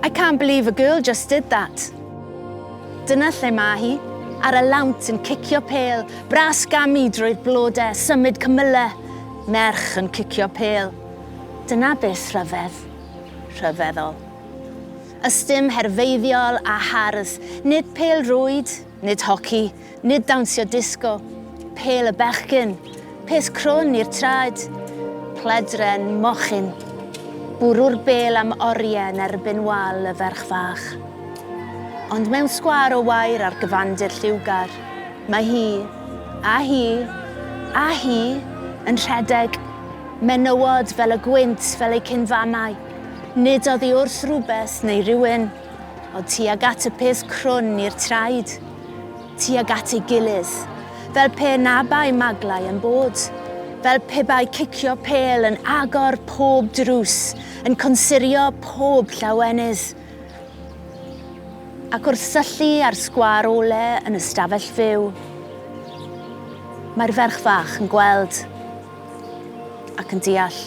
I can't believe a girl just did that. Dyna lle mae hi, ar y lawnt yn cicio pêl, bras gamu drwy'r blodau, symud cymylau, merch yn cicio pêl. Dyna beth rhyfeddol. Ystym herfeiddiol a hardd, nid pêl rwyd, nid hoci, nid dawnsio disgo, pêl y bechgyn, pes crwn i'r traed, pledren mochyn, bwrw'r bêl am oriau yn erbyn wal y ferch fach. Ond mewn sgwar o wair ar gyfandir lliwgar, mae hi yn rhedeg, menywod fel y gwynt fel ei cynfamau. Nid oddi wrth rhywbeth neu rhywun, o tuag at y peth crwn i'r traed, tuag at ei gilydd, fel pe nabau maglau yn bod, fel pe bai cicio pêl yn agor pob drws, yn consirio pob llawenydd. Ac wrth syllu ar sgwar ole yn ystafell fyw, mae'r ferch fach yn gweld ac yn deall.